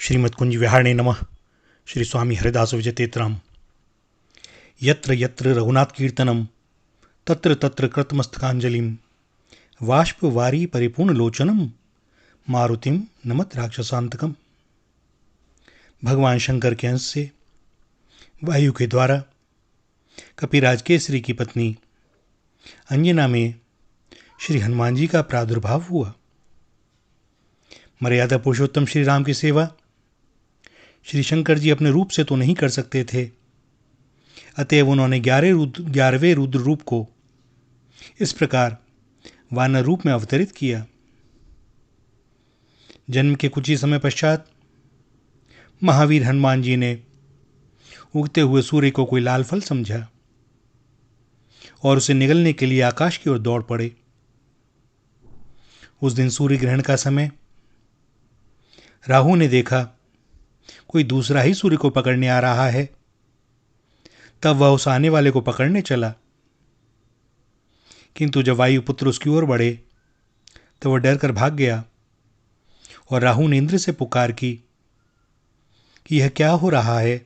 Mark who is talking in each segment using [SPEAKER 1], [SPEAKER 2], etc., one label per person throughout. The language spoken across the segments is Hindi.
[SPEAKER 1] श्रीमद्कुंज विहारिणे नमः। श्री स्वामी हरिदास विजयतेतराम। यत्र यत्र रघुनाथ कीर्तनम तत्र तत्र कृतमस्तकांजलिम वाष्पवारी परिपूर्ण लोचनम मारुतिम नमत राक्षसांतकम। भगवान शंकर के अंश से वायु के द्वारा कपिराज केसरी की पत्नी अंजना में श्री हनुमान जी का प्रादुर्भाव हुआ। मर्यादा पुरुषोत्तम श्री राम की सेवा श्री शंकर जी अपने रूप से तो नहीं कर सकते थे, अतएव उन्होंने 11वें रुद्र रूप को इस प्रकार वानर रूप में अवतरित किया। जन्म के कुछ ही समय पश्चात महावीर हनुमान जी ने उगते हुए सूर्य को कोई लाल फल समझा और उसे निगलने के लिए आकाश की ओर दौड़ पड़े। उस दिन सूर्य ग्रहण का समय राहु ने देखा कोई दूसरा ही सूर्य को पकड़ने आ रहा है। तब वह उस आने वाले को पकड़ने चला, किंतु जब वायुपुत्र उसकी ओर बढ़े तो वह डर कर भाग गया और राहु ने इंद्र से पुकार की कि यह क्या हो रहा है।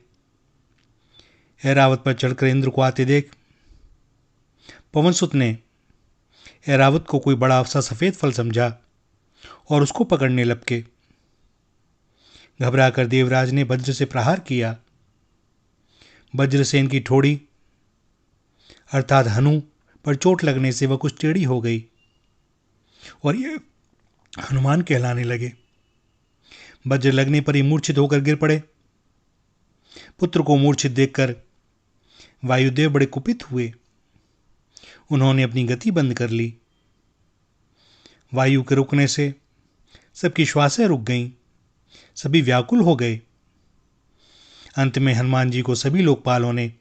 [SPEAKER 1] ऐरावत पर चढ़कर इंद्र को आते देख पवनसुत ने ऐरावत को कोई बड़ा सा सफेद फल समझा और उसको पकड़ने लपके। घबराकर देवराज ने वज्र से प्रहार किया। वज्रसेन की ठोड़ी अर्थात हनु पर चोट लगने से वह कुछ टेढ़ी हो गई और ये हनुमान कहलाने लगे। वज्र लगने पर ही मूर्छित होकर गिर पड़े। पुत्र को मूर्छित देखकर वायुदेव बड़े कुपित हुए। उन्होंने अपनी गति बंद कर ली। वायु के रुकने से सबकी श्वासें रुक गईं, सभी व्याकुल हो गए। अंत में हनुमान जी को सभी लोकपालों ने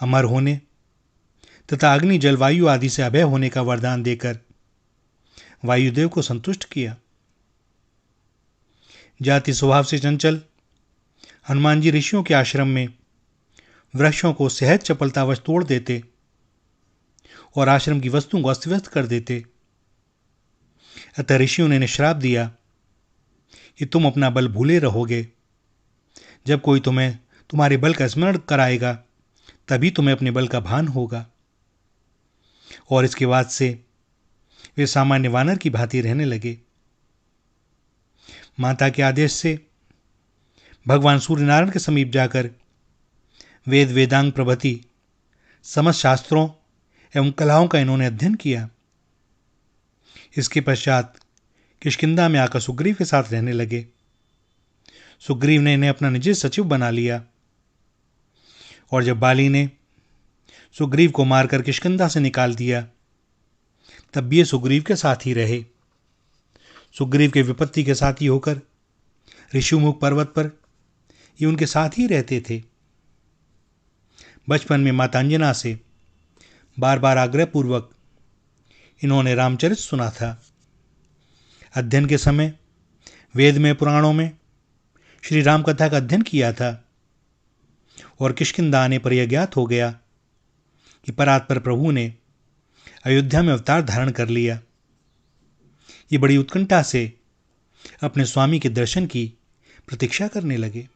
[SPEAKER 1] अमर होने तथा अग्नि जल वायु आदि से अभय होने का वरदान देकर वायुदेव को संतुष्ट किया। जाति स्वभाव से चंचल हनुमान जी ऋषियों के आश्रम में वृक्षों को सहज चपलतावश तोड़ देते और आश्रम की वस्तुओं को अस्त व्यस्त कर देते। अतः ऋषियों ने श्राप दिया कि तुम अपना बल भूले रहोगे। जब कोई तुम्हें तुम्हारे बल का स्मरण कराएगा तभी तुम्हें अपने बल का भान होगा। और इसके बाद से वे सामान्य वानर की भांति रहने लगे। माता के आदेश से भगवान सूर्यनारायण के समीप जाकर वेद वेदांग प्रभृति समस्त शास्त्रों एवं कलाओं का इन्होंने अध्ययन किया। इसके पश्चात किष्किंधा में आकर सुग्रीव के साथ रहने लगे। सुग्रीव ने इन्हें अपना निजी सचिव बना लिया और जब बाली ने सुग्रीव को मारकर किष्किंधा से निकाल दिया तब भी ये सुग्रीव के साथ ही रहे। सुग्रीव के विपत्ति के साथी होकर ऋषिमुख पर्वत पर ये उनके साथ ही रहते थे। बचपन में माता अंजना से बार बार आग्रहपूर्वक इन्होंने रामचरित सुना था। अध्ययन के समय वेद में पुराणों में श्री राम कथा का अध्ययन किया था और किष्किंधा आने पर यह ज्ञात हो गया कि परात्पर प्रभु ने अयोध्या में अवतार धारण कर लिया। ये बड़ी उत्कंठा से अपने स्वामी के दर्शन की प्रतीक्षा करने लगे।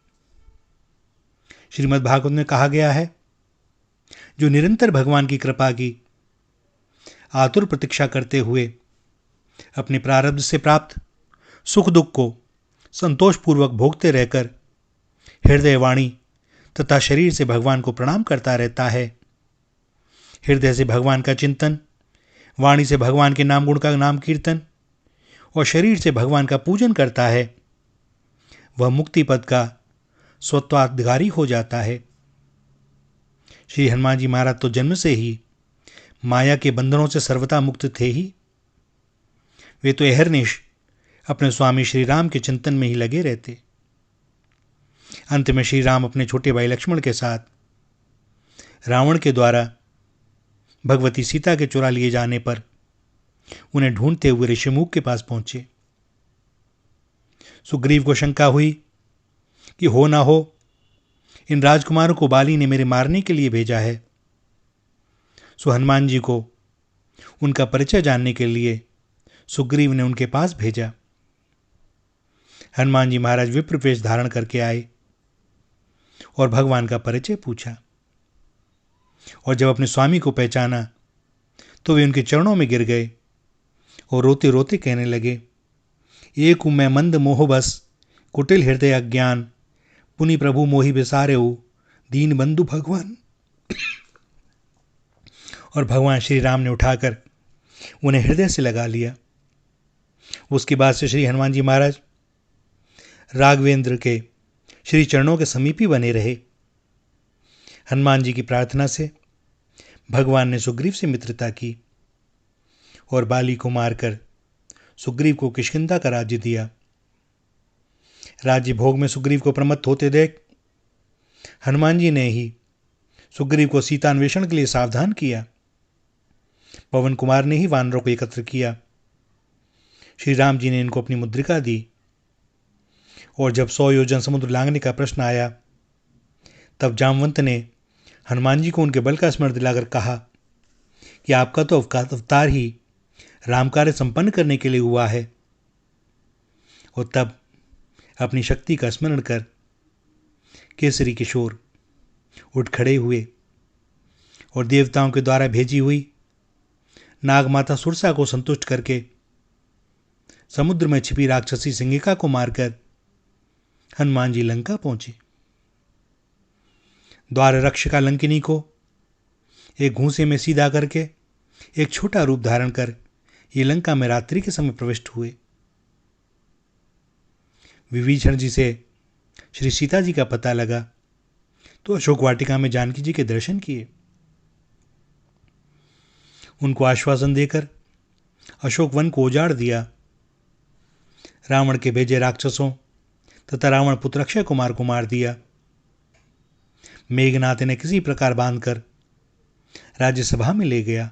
[SPEAKER 1] श्रीमद् भागवत में कहा गया है, जो निरंतर भगवान की कृपा की आतुर प्रतीक्षा करते हुए अपने प्रारब्ध से प्राप्त सुख दुख को संतोषपूर्वक भोगते रहकर हृदय वाणी तथा शरीर से भगवान को प्रणाम करता रहता है, हृदय से भगवान का चिंतन, वाणी से भगवान के नाम गुण का नाम कीर्तन और शरीर से भगवान का पूजन करता है, वह मुक्ति पद का स्वत्वाधिकारी हो जाता है। श्री हनुमान जी महाराज तो जन्म से ही माया के बंधनों से सर्वथा मुक्त थे ही। वे तो अहरनिश अपने स्वामी श्री राम के चिंतन में ही लगे रहते। अंत में श्री राम अपने छोटे भाई लक्ष्मण के साथ रावण के द्वारा भगवती सीता के चुरा लिए जाने पर उन्हें ढूंढते हुए ऋषिमुख के पास पहुंचे। सुग्रीव को शंका हुई कि हो ना हो इन राजकुमारों को बाली ने मेरे मारने के लिए भेजा है। सो हनुमान जी को उनका परिचय जानने के लिए सुग्रीव ने उनके पास भेजा। हनुमान जी महाराज विप्र वेश धारण करके आए और भगवान का परिचय पूछा, और जब अपने स्वामी को पहचाना तो वे उनके चरणों में गिर गए और रोते रोते कहने लगे, एक हूं मैं मंद मोह बस, कुटिल हृदय अज्ञान, पुनि प्रभु मोहि बिसारे, दीन बंधु भगवान। और भगवान श्री राम ने उठाकर उन्हें हृदय से लगा लिया। उसके बाद से श्री हनुमान जी महाराज राघवेंद्र के श्री चरणों के समीप ही बने रहे। हनुमान जी की प्रार्थना से भगवान ने सुग्रीव से मित्रता की और बाली को मारकर सुग्रीव को किष्किंधा का राज्य दिया। राज्य भोग में सुग्रीव को प्रमत्त होते देख हनुमान जी ने ही सुग्रीव को सीतान्वेषण के लिए सावधान किया। पवन कुमार ने ही वानरों को एकत्र किया। श्री राम जी ने इनको अपनी मुद्रिका दी, और जब 100 योजन समुद्र लांघने का प्रश्न आया तब जामवंत ने हनुमान जी को उनके बल का स्मरण दिलाकर कहा कि आपका तो अवतार ही राम कार्य संपन्न करने के लिए हुआ है। और तब अपनी शक्ति का स्मरण कर केसरी किशोर उठ खड़े हुए और देवताओं के द्वारा भेजी हुई नागमाता सुरसा को संतुष्ट करके समुद्र में छिपी राक्षसी सिंगिका को मारकर हनुमान जी लंका पहुंचे। द्वार रक्षका लंकिनी को एक घूंसे में सीधा करके एक छोटा रूप धारण कर ये लंका में रात्रि के समय प्रविष्ट हुए। विभीषण जी से श्री सीता जी का पता लगा तो अशोक वाटिका में जानकी जी के दर्शन किए। उनको आश्वासन देकर अशोक वन को उजाड़ दिया। रावण के भेजे राक्षसों तथा रावण पुत्र अक्षय कुमार को मार दिया। मेघनाथ ने किसी प्रकार बांधकर राज्यसभा में ले गया।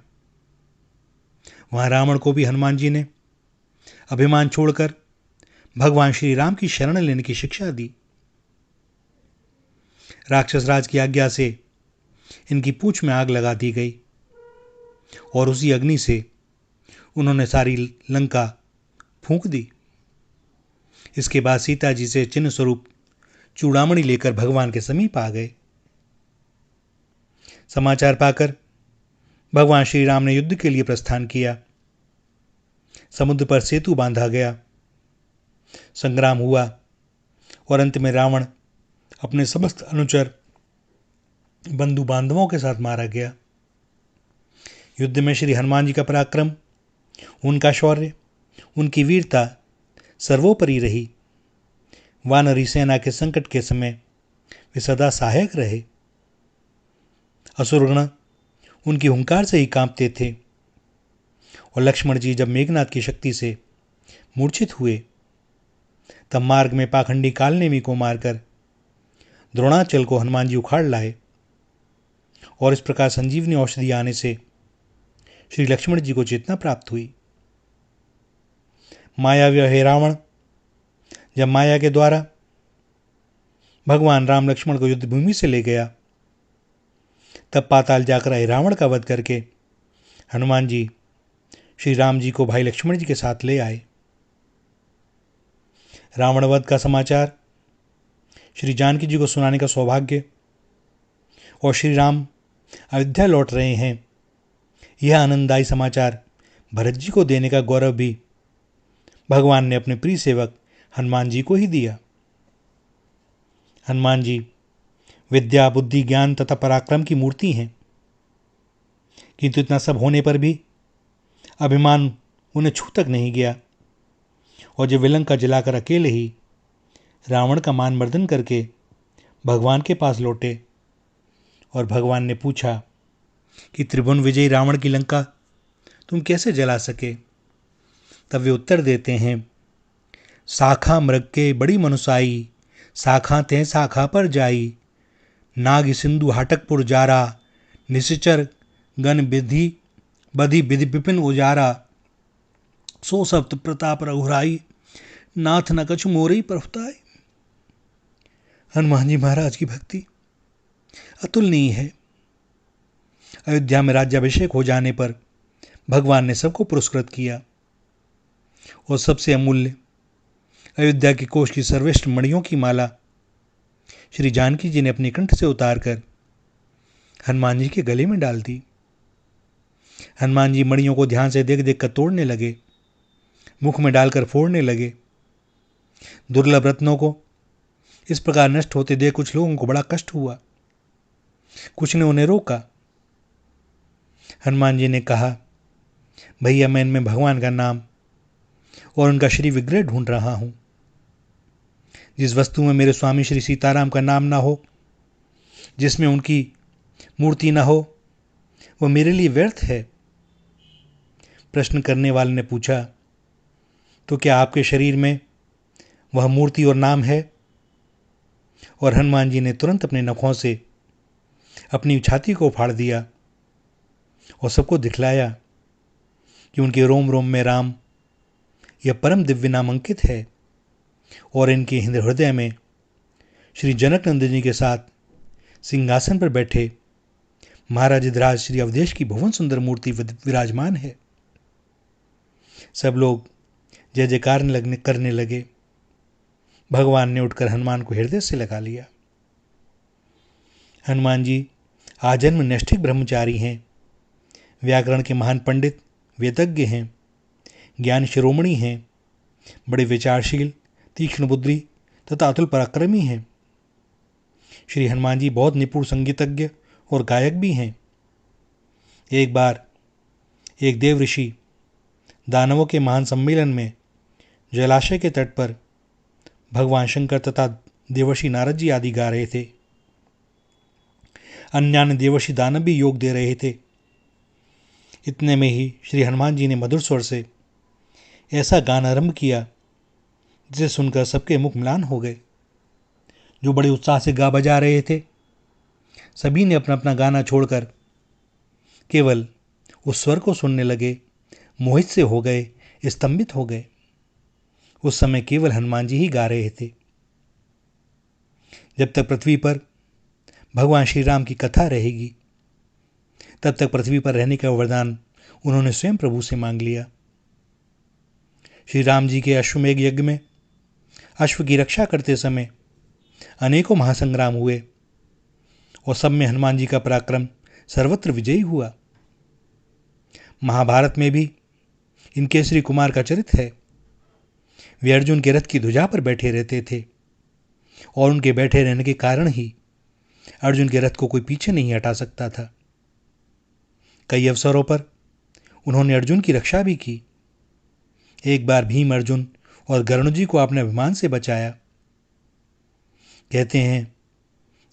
[SPEAKER 1] वहां रावण को भी हनुमान जी ने अभिमान छोड़कर भगवान श्री राम की शरण लेने की शिक्षा दी। राक्षस राज की आज्ञा से इनकी पूंछ में आग लगा दी गई और उसी अग्नि से उन्होंने सारी लंका फूंक दी। इसके बाद सीता जी से चिन्ह स्वरूप चूड़ामणि लेकर भगवान के समीप आ गए। समाचार पाकर भगवान श्री राम ने युद्ध के लिए प्रस्थान किया। समुद्र पर सेतु बांधा गया। संग्राम हुआ और अंत में रावण अपने समस्त अनुचर बंधु बांधवों के साथ मारा गया। युद्ध में श्री हनुमान जी का पराक्रम, उनका शौर्य, उनकी वीरता सर्वोपरि रही। वानरी सेना के संकट के समय वे सदा सहायक रहे। असुरगण उनकी हुंकार से ही कांपते थे। और लक्ष्मण जी जब मेघनाथ की शक्ति से मूर्छित हुए तब मार्ग में पाखंडी कालनेमी को मारकर द्रोणाचल को हनुमान जी उखाड़ लाए। और इस प्रकार संजीवनी औषधि आने से श्री लक्ष्मण जी को चेतना प्राप्त हुई। मायावी है रावण जब माया के द्वारा भगवान राम लक्ष्मण को युद्ध भूमि से ले गया तब पाताल जाकर आए रावण का वध करके हनुमान जी श्री राम जी को भाई लक्ष्मण जी के साथ ले आए। रावण वध का समाचार श्री जानकी जी को सुनाने का सौभाग्य और श्री राम अयोध्या लौट रहे हैं, यह आनंददायी समाचार भरत जी को देने का गौरव भी भगवान ने अपने प्रिय सेवक हनुमान जी को ही दिया। हनुमान जी विद्या, बुद्धि, ज्ञान तथा पराक्रम की मूर्ति हैं, किंतु इतना सब होने पर भी अभिमान उन्हें छू तक नहीं गया। और जब विलंका जलाकर अकेले ही रावण का मान मर्दन करके भगवान के पास लौटे और भगवान ने पूछा कि त्रिभुवन विजयी रावण की लंका तुम कैसे जला सके, तब वे उत्तर देते हैं, शाखा मृग के बड़ी मनुसाई, शाखा ते शाखा पर जाई, नाग सिंधु हाटकपुर जारा, निश्चर गण विधि बधि विधि विपिन उजारा, सो सप्त प्रताप रघुराई, नाथ न कछु मोरई प्रभुताई। हनुमान जी महाराज की भक्ति अतुलनीय है। अयोध्या में राज्याभिषेक हो जाने पर भगवान ने सबको पुरस्कृत किया और सबसे अमूल्य अयोध्या के कोष की सर्वश्रेष्ठ मणियों की माला श्री जानकी जी ने अपने कंठ से उतारकर हनुमान जी के गले में डाल दी। हनुमान जी मणियों को ध्यान से देख देख कर तोड़ने लगे, मुख में डालकर फोड़ने लगे। दुर्लभ रत्नों को इस प्रकार नष्ट होते देख कुछ लोगों को बड़ा कष्ट हुआ। कुछ ने उन्हें रोका। हनुमान जी ने कहा, भैया मैं इनमें भगवान का नाम और उनका श्री विग्रह ढूंढ रहा हूं। जिस वस्तु में मेरे स्वामी श्री सीताराम का नाम ना हो, जिसमें उनकी मूर्ति ना हो, वह मेरे लिए व्यर्थ है। प्रश्न करने वाले ने पूछा, तो क्या आपके शरीर में वह मूर्ति और नाम है? और हनुमान जी ने तुरंत अपने नखों से अपनी छाती को फाड़ दिया और सबको दिखलाया कि उनके रोम रोम में राम यह परम दिव्य नाम अंकित है और इनके हृदय में श्री जनक नंदन जी के साथ सिंहासन पर बैठे महाराज धीराज श्री अवधेश की भुवन सुंदर मूर्ति विराजमान है। सब लोग जय जयकार करने लगे। भगवान ने उठकर हनुमान को हृदय से लगा लिया। हनुमान जी आजन्म नैष्ठिक ब्रह्मचारी हैं, व्याकरण के महान पंडित, वेदज्ञ हैं, ज्ञान शिरोमणि हैं, बड़े विचारशील, तीक्ष्ण बुद्धि तथा अतुल पराक्रमी हैं। श्री हनुमान जी बहुत निपुण संगीतज्ञ और गायक भी हैं। एक बार एक देव ऋषि दानवों के महान सम्मेलन में जलाशय के तट पर भगवान शंकर तथा देवर्षि नारद जी आदि गा रहे थे। अन्य देवर्षि दानव भी योग दे रहे थे। इतने में ही श्री हनुमान जी ने मधुर स्वर से ऐसा गान आरंभ किया जिसे सुनकर सबके मुख म्लान हो गए। जो बड़े उत्साह से गा बजा रहे थे, सभी ने अपना अपना गाना छोड़कर केवल उस स्वर को सुनने लगे, मोहित से हो गए, स्तंभित हो गए। उस समय केवल हनुमान जी ही गा रहे थे। जब तक पृथ्वी पर भगवान श्री राम की कथा रहेगी, तब तक पृथ्वी पर रहने का वरदान उन्होंने स्वयं प्रभु से मांग लिया। श्री राम जी के अश्वमेघ यज्ञ में अश्व की रक्षा करते समय अनेकों महासंग्राम हुए और सब में हनुमान जी का पराक्रम सर्वत्र विजयी हुआ। महाभारत में भी इनके श्री कुमार का चरित्र है। वे अर्जुन के रथ की ध्वजा पर बैठे रहते थे और उनके बैठे रहने के कारण ही अर्जुन के रथ को कोई पीछे नहीं हटा सकता था। कई अवसरों पर उन्होंने अर्जुन की रक्षा भी की। एक बार भीम, अर्जुन और गरुण जी को अपने अभिमान से बचाया। कहते हैं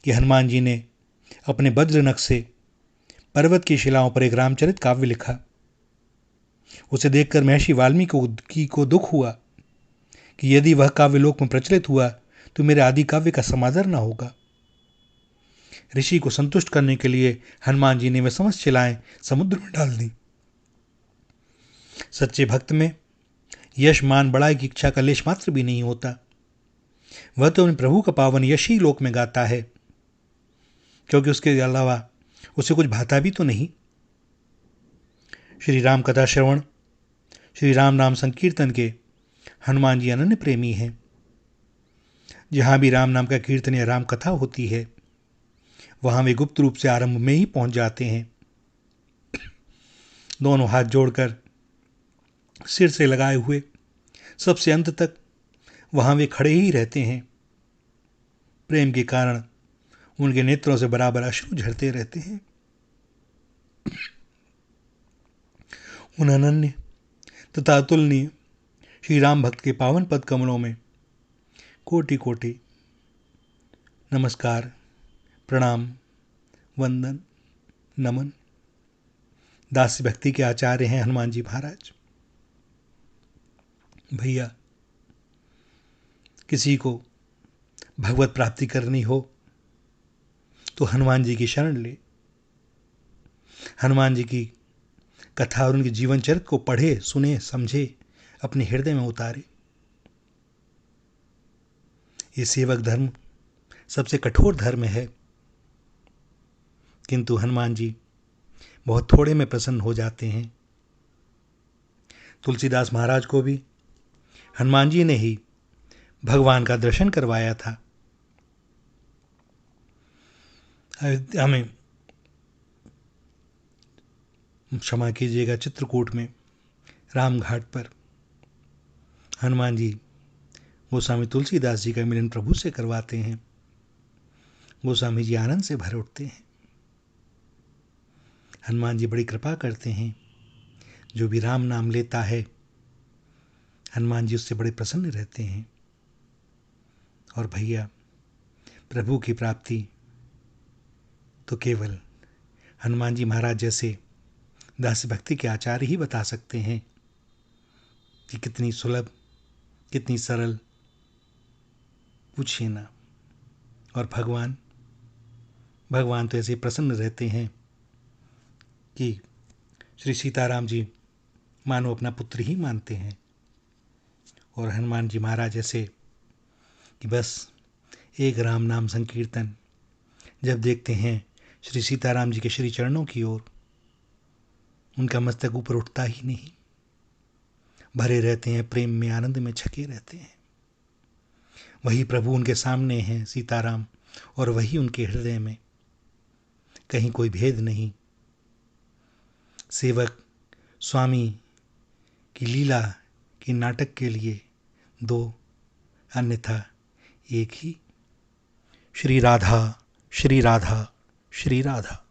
[SPEAKER 1] कि हनुमान जी ने अपने वज्र नख से पर्वत की शिलाओं पर एक रामचरित काव्य लिखा। उसे देखकर महर्षि वाल्मीकि को दुख हुआ कि यदि वह काव्य लोक में प्रचलित हुआ तो मेरे आदि काव्य का समादर न होगा। ऋषि को संतुष्ट करने के लिए हनुमान जी ने वे समस्त शिलाएं समुद्र में डाल दी। सच्चे भक्त में यश, मान, बड़ाई की इच्छा का लेश मात्र भी नहीं होता। वह तो उन प्रभु का पावन यश ही लोक में गाता है, क्योंकि उसके अलावा उसे कुछ भाता भी तो नहीं। श्री राम कथा श्रवण, श्री राम नाम संकीर्तन के हनुमान जी अनन्य प्रेमी हैं। जहाँ भी राम नाम का कीर्तन या राम कथा होती है, वहाँ वे गुप्त रूप से आरंभ में ही पहुँच जाते हैं। दोनों हाथ जोड़कर सिर से लगाए हुए सबसे अंत तक वहाँ वे खड़े ही रहते हैं। प्रेम के कारण उनके नेत्रों से बराबर अश्रु झरते रहते हैं। उन अनन्य तथा अतुलनीय श्री राम भक्त के पावन पद कमलों में कोटि कोटि नमस्कार, प्रणाम, वंदन, नमन। दास्य भक्ति के आचार्य हैं हनुमान जी महाराज। भैया, किसी को भगवत प्राप्ति करनी हो तो हनुमान जी की शरण ले। हनुमान जी की कथा और उनके जीवन चरित्र को पढ़े, सुने, समझे, अपने हृदय में उतारे। ये सेवक धर्म सबसे कठोर धर्म है, किंतु हनुमान जी बहुत थोड़े में प्रसन्न हो जाते हैं। तुलसीदास महाराज को भी हनुमान जी ने ही भगवान का दर्शन करवाया था। हमें क्षमा कीजिएगा, चित्रकूट में रामघाट पर हनुमान जी गोस्वामी तुलसीदास जी का मिलन प्रभु से करवाते हैं। गोस्वामी जी आनंद से भर उठते हैं। हनुमान जी बड़ी कृपा करते हैं। जो भी राम नाम लेता है हनुमान जी उससे बड़े प्रसन्न रहते हैं। और भैया, प्रभु की प्राप्ति तो केवल हनुमान जी महाराज जैसे दास भक्ति के आचार्य ही बता सकते हैं कि कितनी सुलभ, कितनी सरल, पूछिए ना। और भगवान तो ऐसे प्रसन्न रहते हैं कि श्री सीताराम जी मानो अपना पुत्र ही मानते हैं। और हनुमान जी महाराज ऐसे कि बस एक राम नाम संकीर्तन जब देखते हैं श्री सीताराम जी के श्री चरणों की ओर, उनका मस्तक ऊपर उठता ही नहीं, भरे रहते हैं प्रेम में, आनंद में छके रहते हैं। वही प्रभु उनके सामने हैं सीताराम, और वही उनके हृदय में, कहीं कोई भेद नहीं। सेवक स्वामी की लीला के नाटक के लिए दो, अन्यथा एक ही। श्री राधा, श्री राधा, श्री राधा।